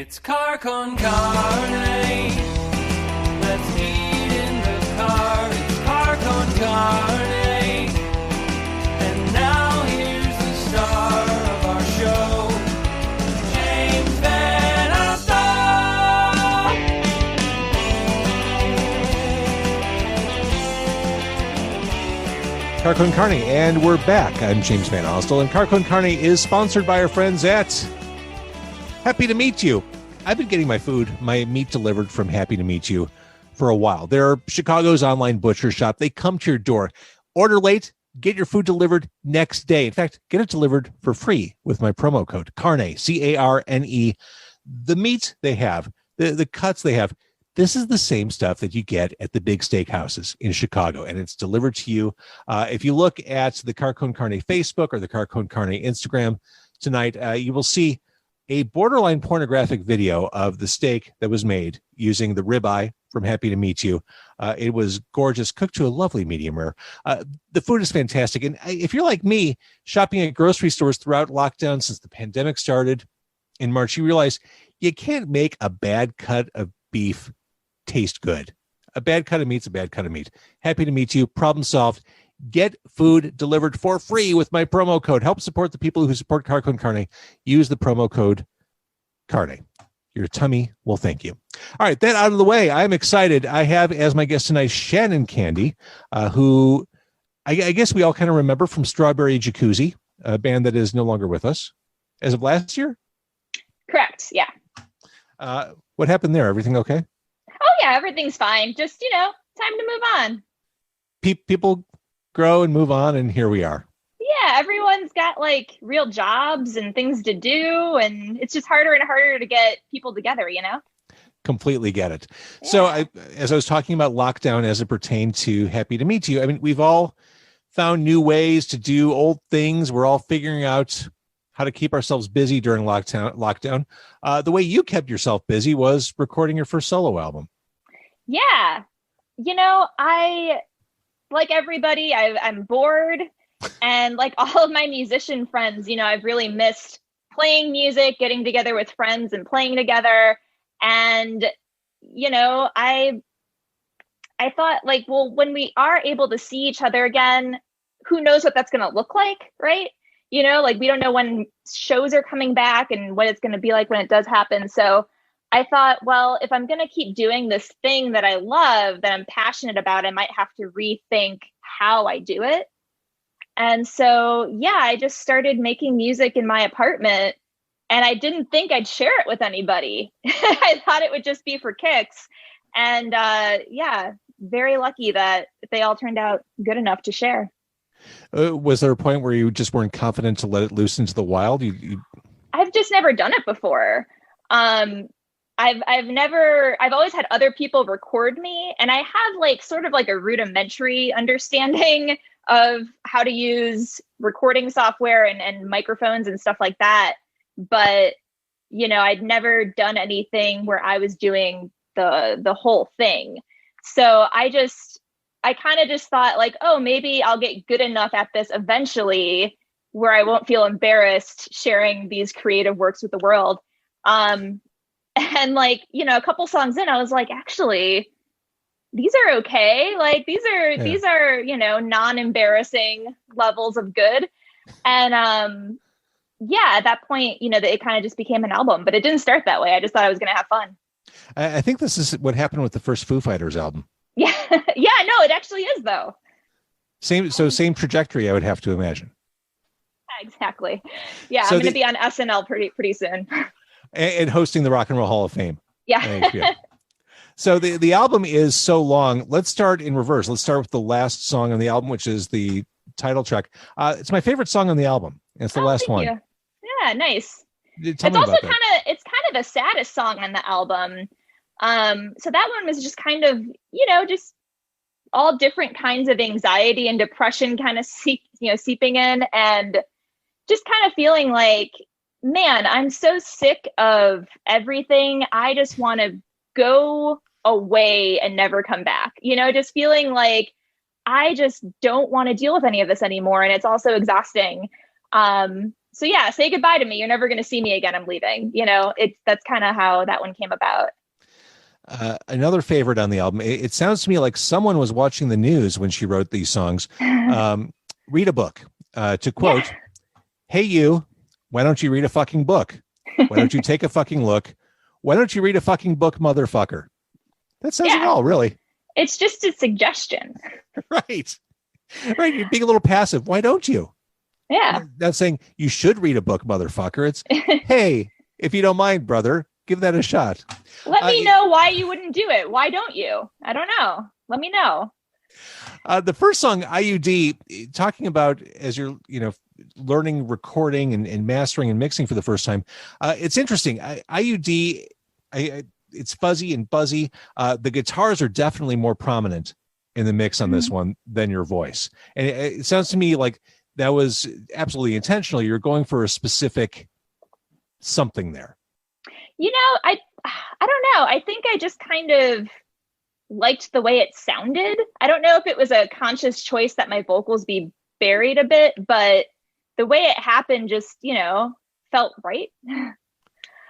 It's car con carne. Let's eat in the car. It's car con carne. And now here's the star of our show, James Van Alstyne. Car con carne, and we're back. I'm James Van Alstyne, and car con carne is sponsored by our friends at Happy to Meet You. I've been getting my meat delivered from Happy to Meet You for a while. They're Chicago's online butcher shop. They come to your door. Order late, get your food delivered next day. In fact, get it delivered for free with my promo code CARNE, C-A-R-N-E. The meats they have, the cuts they have, this is the same stuff that you get at the big steakhouses in Chicago, and it's delivered to you. If you look at the Car Con Carne Facebook or the Car Con Carne Instagram tonight, you will see a borderline pornographic video of the steak that was made using the ribeye from Happy to Meet You. It was gorgeous, cooked to a lovely medium rare. The food is fantastic. And if you're like me, shopping at grocery stores throughout lockdown since the pandemic started in March, you realize you can't make a bad cut of beef taste good. A bad cut of meat's a bad cut of meat. Happy to Meet You. Problem solved. Get food delivered for free with my promo code. Help support the people who support Car Con Carne. Use the promo code CARNE. Your tummy will thank you. All right, that out of the way, I'm excited. I have as my guest tonight Shannon Candy, who I guess we all kind of remember from Strawberry Jacuzzi, a band that is no longer with us as of last year. Correct. Yeah. What happened there? Everything okay? Oh yeah, everything's fine. Just, time to move on. People grow and move on, and here we are. Yeah, everyone's got like real jobs and things to do, and it's just harder and harder to get people together, Completely get it. Yeah. So as I was talking about lockdown as it pertained to Happy to Meet You, I mean, we've all found new ways to do old things. We're all figuring out how to keep ourselves busy during lockdown. The way you kept yourself busy was recording your first solo album. Yeah. I, like everybody, I'm bored. And like all of my musician friends, I've really missed playing music, getting together with friends and playing together. And, I thought like, well, when we are able to see each other again, who knows what that's going to look like, right? Like we don't know when shows are coming back and what it's going to be like when it does happen. So I thought, well, if I'm going to keep doing this thing that I love, that I'm passionate about, I might have to rethink how I do it. And so, yeah, I just started making music in my apartment, and I didn't think I'd share it with anybody. I thought it would just be for kicks. And yeah, very lucky that they all turned out good enough to share. Was there a point where you just weren't confident to let it loose into the wild? I've just never done it before. I've always had other people record me, and I have like sort of like a rudimentary understanding of how to use recording software and microphones and stuff like that. But, I'd never done anything where I was doing the whole thing. So I kind of just thought like, oh, maybe I'll get good enough at this eventually where I won't feel embarrassed sharing these creative works with the world. And like, a couple songs in, I was like, actually, these are okay. Like these are, non-embarrassing levels of good. And yeah, at that point, it kind of just became an album, but it didn't start that way. I just thought I was going to have fun. I think this is what happened with the first Foo Fighters album. Yeah. Yeah, no, it actually is though. Same trajectory, I would have to imagine. Exactly. Yeah. So I'm going to be on SNL pretty soon. And hosting the Rock and Roll Hall of Fame. Yeah. So the album is so long. Let's start in reverse. Let's start with the last song on the album, which is the title track. It's my favorite song on the album. It's the last one. You. Yeah, nice. It's also kind of the saddest song on the album. So that one was just kind of, just all different kinds of anxiety and depression kind of seeping in, and just kind of feeling like, man, I'm so sick of everything. I just want to go away and never come back. Just feeling like I just don't want to deal with any of this anymore. And it's also exhausting. So yeah, say goodbye to me. You're never going to see me again. I'm leaving. That's kind of how that one came about. Another favorite on the album. It sounds to me like someone was watching the news when she wrote these songs. Read a book. To quote, Yeah. "Hey you, why don't you read a fucking book? Why don't you take a fucking look? Why don't you read a fucking book, motherfucker?" That says it Yeah. all, really. It's just a suggestion. Right. Right. You're being a little passive. Why don't you? Yeah. Not saying you should read a book, motherfucker. It's, hey, if you don't mind, brother, give that a shot. Let me know why you wouldn't do it. Why don't you? I don't know. Let me know. The first song, IUD, talking about as you're, learning recording and mastering and mixing for the first time. It's interesting. IUD, it's fuzzy and buzzy. The guitars are definitely more prominent in the mix on this one than your voice. And it sounds to me like that was absolutely intentional. You're going for a specific something there. I don't know. I think I just kind of liked the way it sounded. I don't know if it was a conscious choice that my vocals be buried a bit, but the way it happened just, felt right.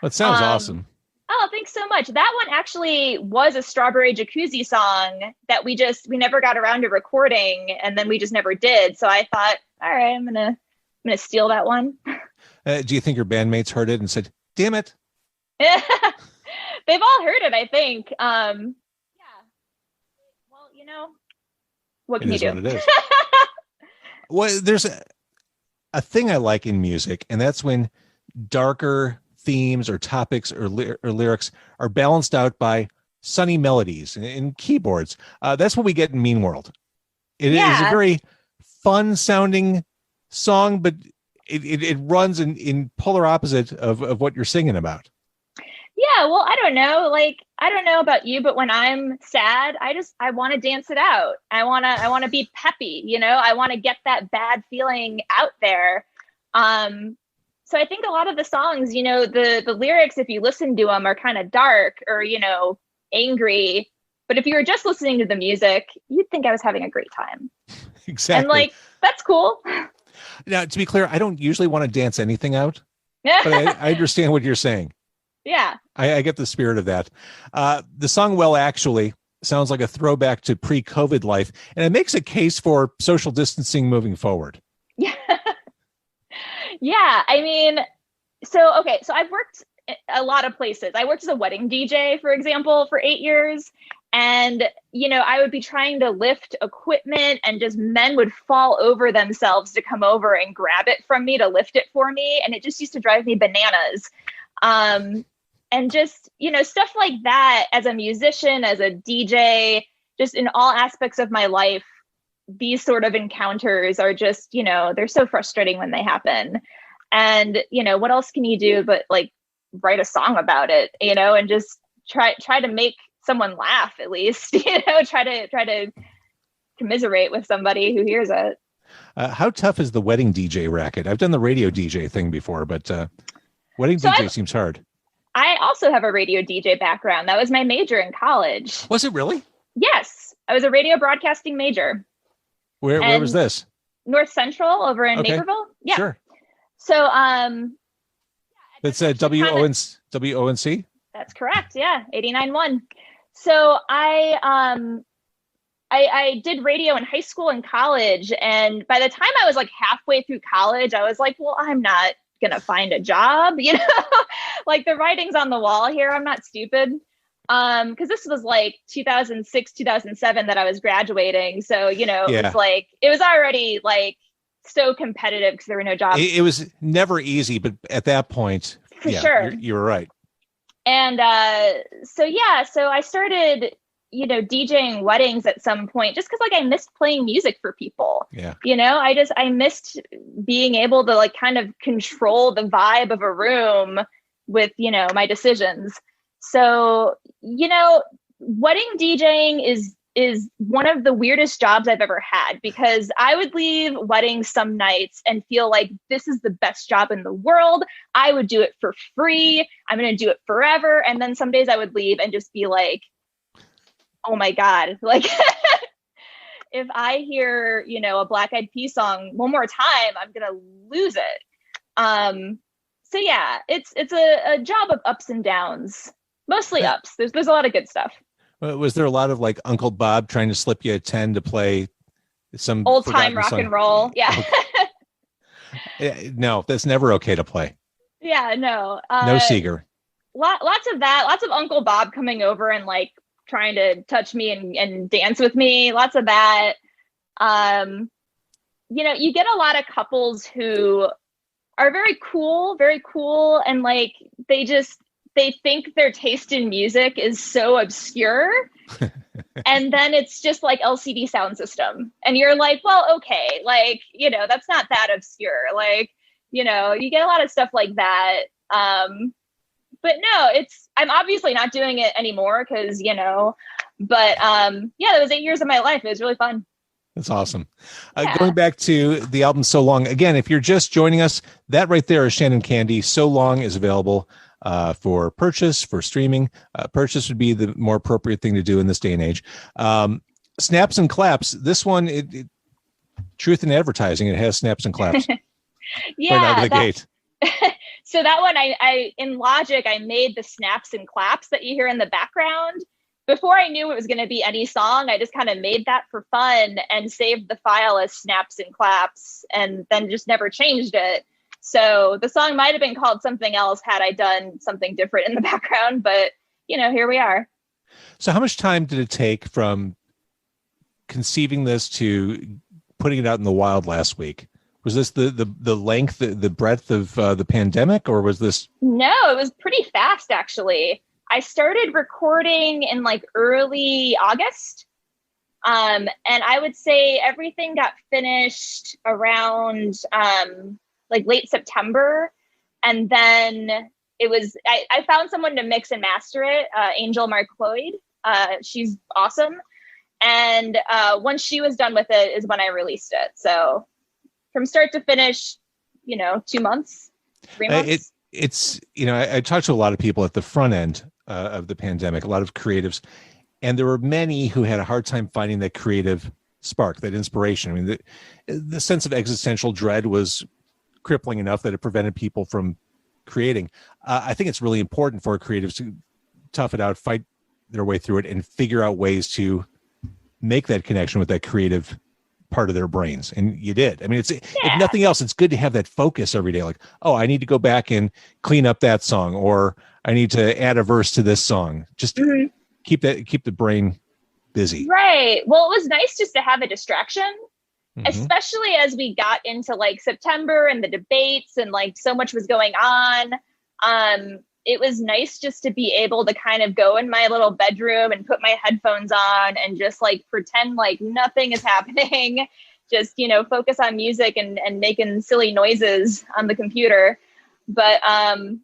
That sounds awesome. Oh, thanks so much. That one actually was a Strawberry Jacuzzi song that we never got around to recording, and then we just never did. So I thought, all right, I'm gonna steal that one. Do you think your bandmates heard it and said, "Damn it"? They've all heard it, I think. Yeah. Well, what can you do? What it is. Well, there's a thing I like in music, and that's when darker themes or topics or lyrics are balanced out by sunny melodies and keyboards. That's what we get in Mean World. It is a very fun sounding song, but it runs in polar opposite of what you're singing about. Yeah, well, I don't know. I don't know about you, but when I'm sad, I want to dance it out. I want to be peppy, I want to get that bad feeling out there. So I think a lot of the songs, the lyrics, if you listen to them, are kind of dark or, angry. But if you were just listening to the music, you'd think I was having a great time. Exactly. And that's cool. Now, to be clear, I don't usually want to dance anything out, but I understand what you're saying. Yeah. I get the spirit of that. The song Well Actually sounds like a throwback to pre-COVID life, and it makes a case for social distancing moving forward. Yeah. Yeah. I mean, so I've worked a lot of places. I worked as a wedding DJ, for example, for 8 years. And, I would be trying to lift equipment and just men would fall over themselves to come over and grab it from me to lift it for me. And it just used to drive me bananas. And just, stuff like that as a musician, as a DJ, just in all aspects of my life, these sort of encounters are just, they're so frustrating when they happen. And, what else can you do but write a song about it, and just try to make someone laugh at least, try to commiserate with somebody who hears it. How tough is the wedding DJ racket? I've done the radio DJ thing before, but wedding DJ seems hard. I also have a radio DJ background. That was my major in college. Was it really? Yes. I was a radio broadcasting major. Where was this? North Central over in Naperville. Yeah. Sure. So, it's WONC? That's correct. Yeah. 89.1. So I did radio in high school and college. And by the time I was halfway through college, I was like, well, I'm not going to find a job, the writing's on the wall here. I'm not stupid. Cause this was 2006, 2007 that I was graduating. So, it was already so competitive because there were no jobs. It was never easy, but at that point, for sure, you were right. And so I started, DJing weddings at some point just because I missed playing music for people. Yeah. I missed being able to kind of control the vibe of a room with, my decisions. So, wedding DJing is one of the weirdest jobs I've ever had because I would leave weddings some nights and feel like this is the best job in the world. I would do it for free. I'm going to do it forever. And then some days I would leave and just be like, oh my God, if I hear, a Black Eyed Peas song one more time, I'm going to lose it. So yeah, it's a job of ups and downs, mostly ups. There's a lot of good stuff. Was there a lot of like Uncle Bob trying to slip you a 10 to play some Old time forgotten rock song? and roll? Yeah. No, that's never okay to play. Yeah, no. No Seeger. Lots of that. Lots of Uncle Bob coming over and like trying to touch me and dance with me. Lots of that. You get a lot of couples who are very cool, and like they think their taste in music is so obscure. And then it's just like LCD sound system. And you're like, well, okay, like, that's not that obscure. Like, you get a lot of stuff like that. But no, I'm obviously not doing it anymore because, but that was 8 years of my life. It was really fun. That's awesome. Going back to the album So Long, again, if you're just joining us, that right there is Shannon Candy. So Long is available for purchase, for streaming. Purchase would be the more appropriate thing to do in this day and age. Snaps and Claps. This one, truth in advertising, it has snaps and claps. Yeah. Right out of the gate. So that one, I in Logic, I made the snaps and claps that you hear in the background. Before I knew it was going to be any song, I just kind of made that for fun and saved the file as snaps and claps and then just never changed it. So the song might have been called something else had I done something different in the background, but here we are. So how much time did it take from conceiving this to putting it out in the wild last week? Was this the length, the breadth of the pandemic, or was this? No, it was pretty fast, actually. I started recording in like early August. And I would say everything got finished around like late September. And then I found someone to mix and master it, Angel Marcloyd. She's awesome. And once she was done with it is when I released it. So from start to finish, 2 months, 3 months. It's I talked to a lot of people at the front end of the pandemic, a lot of creatives, and there were many who had a hard time finding that creative spark, that inspiration. I mean, the sense of existential dread was crippling enough that it prevented people from creating. I think it's really important for creatives to tough it out, fight their way through it, and figure out ways to make that connection with that creative part of their brains. And you did. I mean, if nothing else, it's good to have that focus every day. Like, oh, I need to go back and clean up that song, or I need to add a verse to this song. Just keep the brain busy. Right. Well, it was nice just to have a distraction, especially as we got into like September and the debates and like so much was going on. It was nice just to be able to kind of go in my little bedroom and put my headphones on and just like pretend like nothing is happening. Just, focus on music and making silly noises on the computer. But I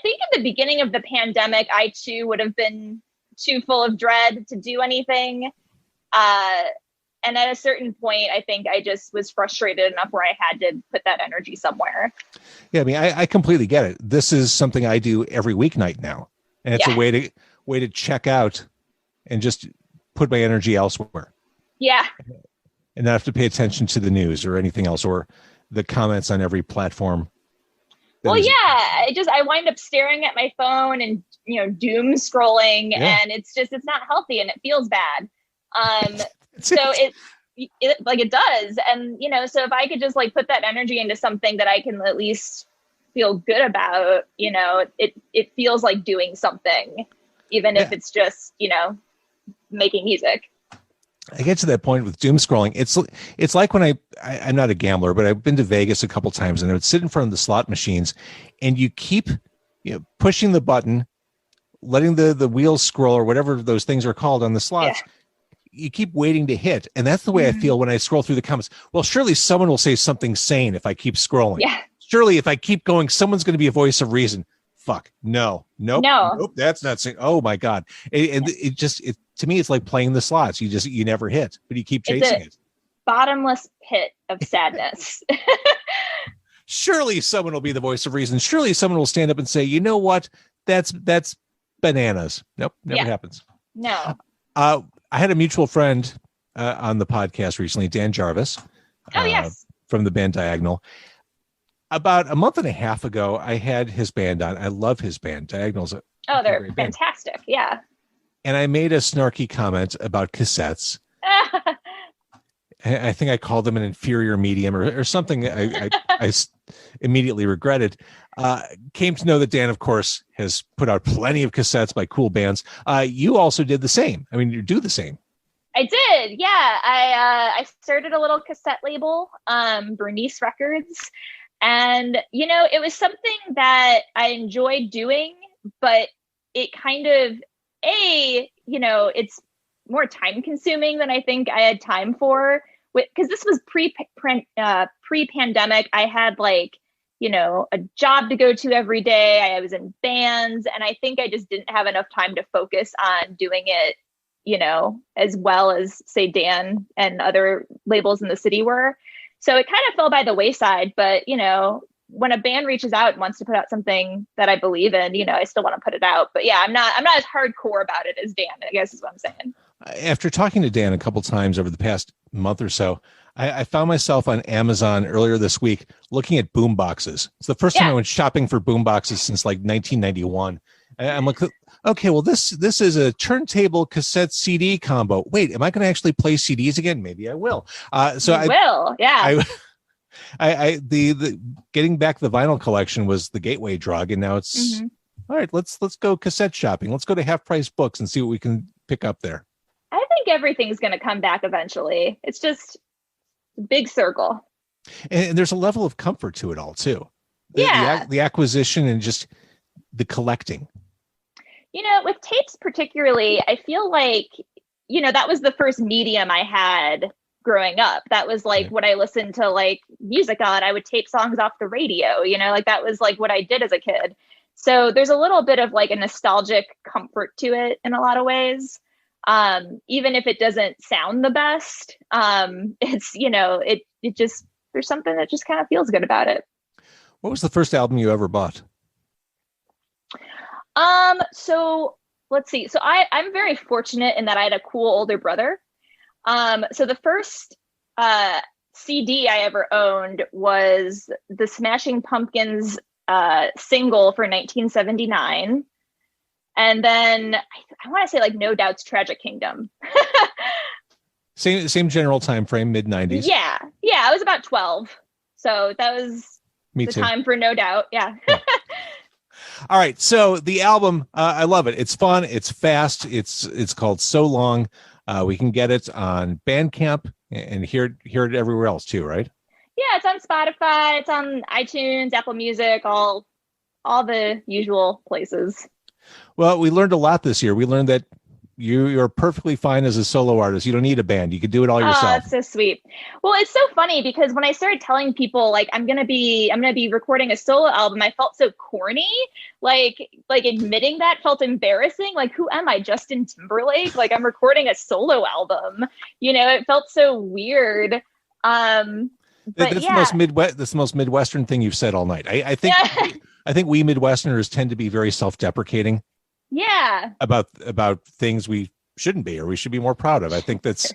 think at the beginning of the pandemic, I too would have been too full of dread to do anything. And at a certain point, I think I just was frustrated enough where I had to put that energy somewhere. Yeah, I mean, I completely get it. This is something I do every weeknight now. And it's a way to check out and just put my energy elsewhere. Yeah. And not have to pay attention to the news or anything else or the comments on every platform. Well, I wind up staring at my phone and, doom scrolling, and it's not healthy and it feels bad. So it does. And, so if I could just like put that energy into something that I can at least feel good about, it feels like doing something, even if it's just, making music. I get to that point with doom scrolling. It's like when I'm not a gambler, but I've been to Vegas a couple times, and I would sit in front of the slot machines, and you keep pushing the button, letting the wheels scroll or whatever those things are called on the slots. Yeah. You keep waiting to hit. And that's the way I feel when I scroll through the comments. Well, surely someone will say something sane if I keep scrolling. Yeah. Surely if I keep going, someone's going to be a voice of reason. Fuck. Nope. That's not saying. Oh my God. And it to me, it's like playing the slots. You never hit, but you keep chasing it. Bottomless pit of sadness. Surely someone will be the voice of reason. Surely someone will stand up and say, you know what? That's bananas. Nope. Never happens. No. I had a mutual friend on the podcast recently, Dan Jarvis. Oh, yes. From the band Diagonal. About a month and a half ago, I had his band on. I love his band. Diagonal's Oh, a they're great band. fantastic. Yeah. And I made a snarky comment about cassettes. I think I called them an inferior medium or something I immediately regretted. Came to know that Dan, of course, has put out plenty of cassettes by cool bands. You also did the same. I mean, you do the same. I did. Yeah. I started a little cassette label, Bernice Records. And, it was something that I enjoyed doing, but it kind of, it's more time consuming than I think I had time for, because this was pre-pandemic. I had a job to go to every day. I was in bands, and I think I just didn't have enough time to focus on doing it, as well as say Dan and other labels in the city were. So it kind of fell by the wayside, but when a band reaches out and wants to put out something that I believe in, I still want to put it out. But yeah, I'm not as hardcore about it as Dan, I guess is what I'm saying. After talking to Dan a couple times over the past month or so, I found myself on Amazon earlier this week looking at boom boxes. It's the first time I went shopping for boom boxes since 1991. I'm like, okay, well, this is a turntable cassette CD combo. Wait, am I going to actually play CDs again? Maybe I will. I the getting back the vinyl collection was the gateway drug, and now it's all right. Let's go cassette shopping. Let's go to Half Price Books and see what we can pick up there. I think everything's going to come back eventually. It's just a big circle, and there's a level of comfort to it all too. The acquisition and just the collecting. With tapes particularly, I feel like that was the first medium I had growing up. That was what I listened to music on. I would tape songs off the radio, that was what I did as a kid. So there's a little bit of a nostalgic comfort to it in a lot of ways. Even if it doesn't sound the best, it's, it just, there's something that just kind of feels good about it. What was the first album you ever bought? So let's see. So I'm very fortunate in that I had a cool older brother. So the first CD I ever owned was the Smashing Pumpkins single for 1979. And then I want to say No Doubt's Tragic Kingdom. Same general time frame, mid-90s. Yeah. I was about 12. So that was time for No Doubt. Yeah. All right. So the album, I love it. It's fun. It's fast. It's called So Long. We can get it on Bandcamp and hear it everywhere else too, right? Yeah, it's on Spotify. It's on iTunes, Apple Music, all the usual places. Well, we learned a lot this year. We learned that you're perfectly fine as a solo artist. You don't need a band. You can do it all yourself. Oh, that's so sweet. Well, it's so funny because when I started telling people I'm gonna be recording a solo album, I felt so corny. Admitting that felt embarrassing. Who am I, Justin Timberlake? I'm recording a solo album. It felt so weird. But that's the most Midwestern thing you've said all night. I think I think we Midwesterners tend to be very self-deprecating. Yeah. About things we shouldn't be or we should be more proud of. I think that's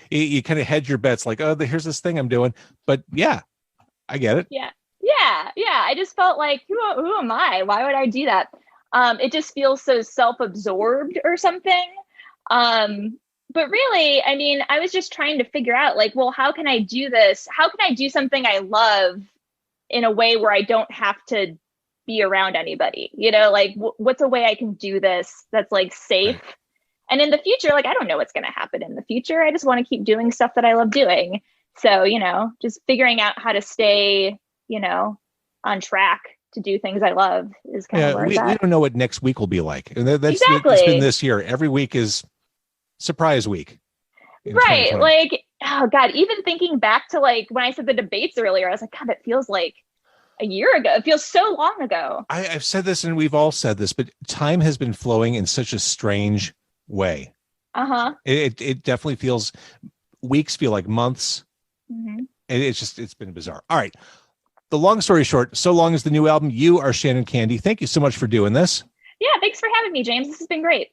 you kind of hedge your bets here's this thing I'm doing. But yeah, I get it. Yeah. I just felt who am I? Why would I do that? It just feels so self-absorbed or something. But really, I mean, I was just trying to figure out how can I do this? How can I do something I love in a way where I don't have to be around anybody? What's a way I can do this that's safe? Right. And in the future, I don't know what's going to happen in the future. I just want to keep doing stuff that I love doing. So, just figuring out how to stay, on track to do things I love is kind of where we don't know what next week will be like. And that's exactly. It's been this year. Every week is surprise week. Right. Oh God, even thinking back to when I said the debates earlier, I was God, it feels like a year ago. It feels so long ago. I've said this and we've all said this, but time has been flowing in such a strange way. Uh-huh. It definitely feels, weeks feel like months. Mm-hmm. It's been bizarre. All right. The long story short, So Long is the new album. You are Shannon Candy. Thank you so much for doing this. Yeah, thanks for having me, James. This has been great.